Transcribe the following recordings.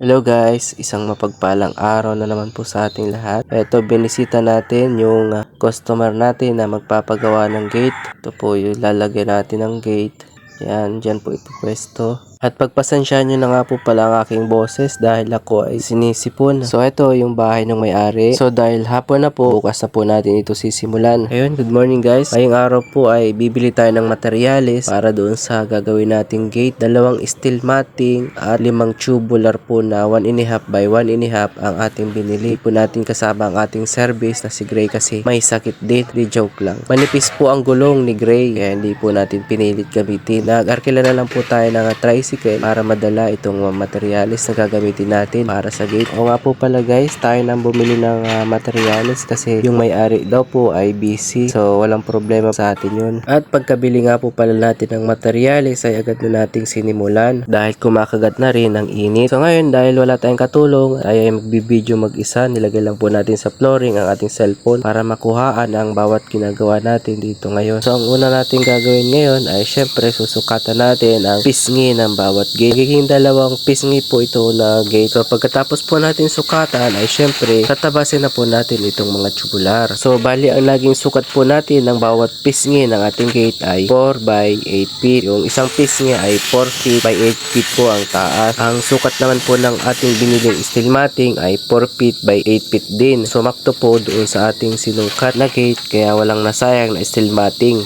Hello guys, isang mapagpalang araw na naman po sa ating lahat. Ito, binisita natin yung customer natin na magpapagawa ng gate. Ito po yung lalagyan natin ng gate. Yan, dyan po ipupwesto. At pagpasensyahan nyo na nga po pala ang aking boses dahil ako ay sinisipon. So ito yung bahay ng may-ari. So dahil hapon na po, bukas na po natin ito sisimulan. Ayun, good morning guys. Ngayong araw po ay bibili tayo ng materyales para doon sa gagawin nating gate. 2 steel matting at 5 tubular po na 1.5 by 1.5 ang ating binili. Po natin kasama ang ating service na si Gray kasi may sakit din. Di joke lang. Manipis po ang gulong ni Gray kaya hindi po natin pinilit gamitin. Nag-arkila na lang po tayo ng tricycle para madala itong materyales na gagamitin natin para sa gate. O nga po pala guys, tayo nang bumili ng materyales kasi yung may-ari daw po ay busy. So walang problema sa atin yun. At pagkabili nga po pala natin ng materyales ay agad na nating sinimulan dahil kumakagat na rin ang init. So ngayon dahil wala tayong katulong ay magbibideo mag-isa. Nilagay lang po natin sa flooring ang ating cellphone para makuhaan ang bawat ginagawa natin dito ngayon. So ang una natin gagawin ngayon ay syempre susukatan natin ang pisngi ng bawat gate. Magiging 2 pisngi po ito na gate. So pagkatapos po natin sukatan ay syempre tatabasin na po natin itong mga tubular. So bali ang naging sukat po natin ng bawat pisngi ng ating gate ay 4 by 8 feet. Yung isang pisngi ay 4 feet by 8 feet po ang taas. Ang sukat naman po ng ating biniling steel matting ay 4 feet by 8 feet din. So makto po doon sa ating sinukat na gate kaya walang nasayang na steel matting.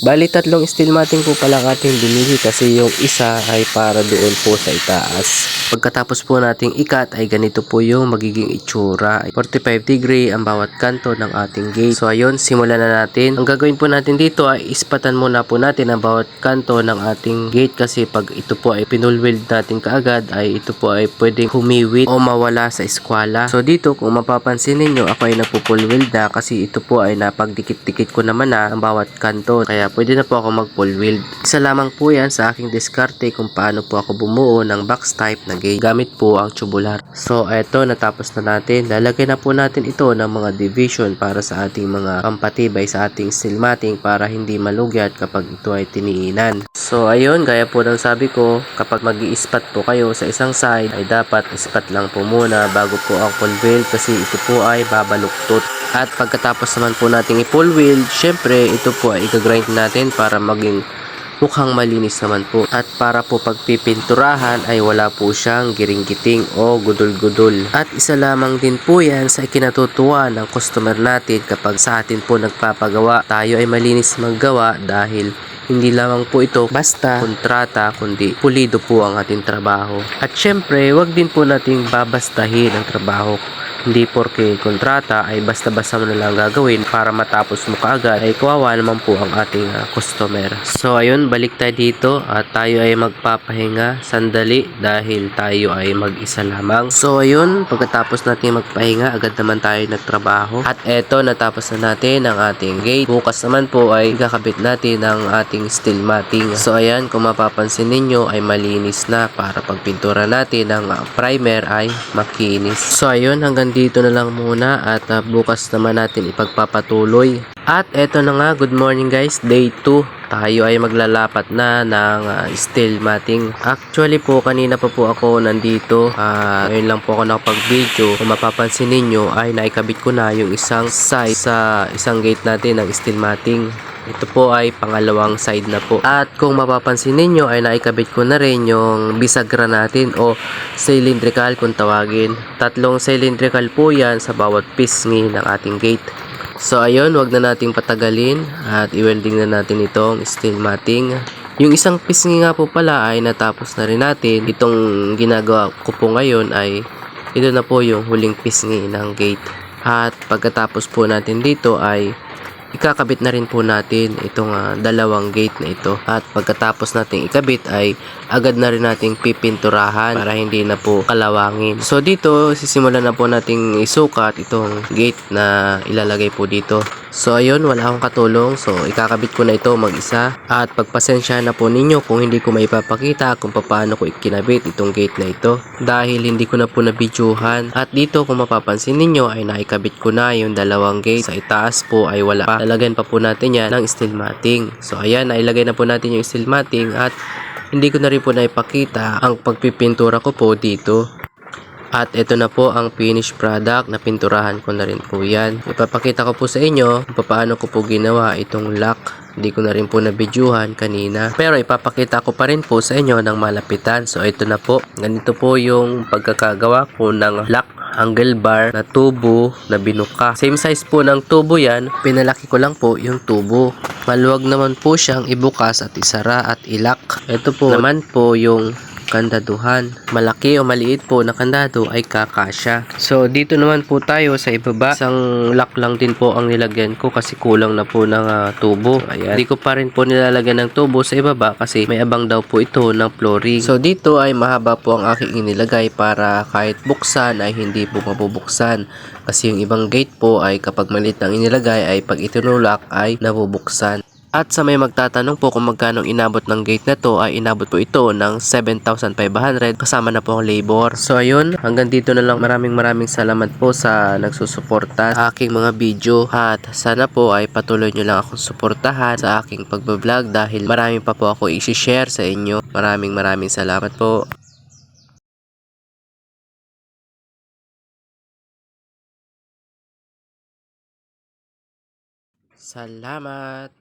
Bali 3 steel matting po pala ang ating binili kasi yung isa ay para doon po sa itaas. Pagkatapos po nating ikat ay ganito po yung magiging itsura. 45 degree ang bawat kanto ng ating gate. So ayun, simulan na natin. Ang gagawin po natin dito ay ispatan muna po natin ang bawat kanto ng ating gate kasi pag ito po ay pinulweld natin kaagad ay ito po ay pwedeng humiwit o mawala sa eskwala. So dito kung mapapansin ninyo ako ay nagpupulweld na kasi ito po ay napagdikit-dikit ko naman na ang bawat kanto. Kaya pwede na po ako mag-pull-weld. Isa lamang po yan sa aking diskarte kung paano po ako bumuo ng box type na gate gamit po ang tubular. So eto, natapos na natin. Lalagyan na po natin ito ng mga division para sa ating mga pampatibay sa ating steel matting para hindi malugyat kapag ito ay tiniinan. So ayun, gaya po ng sabi ko, kapag mag-i-ispat po kayo sa isang side ay dapat ispat lang po muna bago po ang pull weld kasi ito po ay babaluktot. At pagkatapos naman po nating i-pull weld, syempre ito po ay i-grind natin para maging mukhang malinis naman po. At para po pagpipinturahan ay wala po siyang giring-giting o gudol-gudol. At isa lamang din po yan sa ikinatutuwa ng customer natin kapag sa atin po nagpapagawa. Tayo ay malinis maggawa dahil hindi lamang po ito basta kontrata kundi pulido po ang ating trabaho. At syempre, wag din po nating babastahin ang trabaho. Hindi porke kontrata ay basta-basta mo na lang gagawin para matapos mo kaagad ay kawawa naman po ang ating customer. So ayun, balik tayo dito at tayo ay magpapahinga sandali dahil tayo ay mag-isa lamang. So ayun, pagkatapos natin magpahinga agad naman tayo nagtrabaho. At eto, natapos na natin ang ating gate. Bukas naman po ay kakabit natin ang ating steel matting. So ayan, kung mapapansin ninyo ay malinis na para pagpintura natin ang primer ay makinis. So ayun, hanggang dito na lang muna at bukas naman natin ipagpapatuloy. At eto na nga, good morning guys, day 2. Tayo ay maglalapat na ng steel matting. Actually po, kanina pa po ako nandito. Ngayon lang po ako nakapag-video. Kung mapapansin ninyo ay naikabit ko na yung isang side sa isang gate natin ng steel matting. Ito po ay pangalawang side na po. At kung mapapansin ninyo ay naikabit ko na rin yung bisagra natin o cylindrical kung tawagin. 3 cylindrical po yan sa bawat pisngi ng ating gate. So ayun, wag na nating patagalin at i-welding na natin itong steel matting. Yung isang pisngi nga po pala ay natapos na rin natin. Itong ginagawa ko po ngayon ay ito na po yung huling pisngi ng gate. At pagkatapos po natin dito ay ikakabit na rin po natin itong 2 gate na ito. At pagkatapos nating ikabit ay agad na rin nating pipinturahan para hindi na po kalawangin. So dito sisimulan na po nating isukat itong gate na ilalagay po dito. So ayun, wala akong katulong. So ikakabit ko na ito mag-isa. At pagpasensya na po ninyo kung hindi ko maipapakita kung paano ko ikinabit itong gate na ito. Dahil hindi ko na po na-videohan. At dito kung mapapansin ninyo ay naikabit ko na yung 2 gate. Sa itaas po ay wala pa. Lalagyan pa po natin yan ng steel matting. So ayan, nailagay na po natin yung steel matting at hindi ko na rin po naipakita ang pagpipintura ko po dito. At ito na po ang finished product na pinturahan ko na rin po yan. Ipapakita ko po sa inyo kung paano ko po ginawa itong lock. Hindi ko na rin po na-videohan kanina. Pero ipapakita ko pa rin po sa inyo ng malapitan. So ito na po. Ganito po yung pagkakagawa ko ng lock angle bar na tubo na binuka. Same size po ng tubo yan. Pinalaki ko lang po yung tubo. Maluwag naman po siyang ibukas at isara at ilak. Ito po naman po yung kandaduhan. Malaki o maliit po na kandado ay kakasya. So dito naman po tayo sa ibaba. Isang lock lang din po ang nilagyan ko kasi kulang na po ng tubo. Ayan. Hindi ko pa rin po nilalagyan ng tubo sa ibaba kasi may abang daw po ito ng flooring. So dito ay mahaba po ang aking inilagay para kahit buksan ay hindi po mabubuksan. Kasi yung ibang gate po ay kapag maliit ang inilagay ay pag itinulak ay nabubuksan. At sa may magtatanong po kung magkano inabot ng gate na to, ay inabot po ito ng 7,500 kasama na po ang labor. So ayun, hanggang dito na lang. Maraming salamat po sa nagsusuporta sa aking mga video. At sana po ay patuloy nyo lang akong suportahan sa aking pagbablog dahil marami pa po ako i-share sa inyo. Maraming salamat po. Salamat!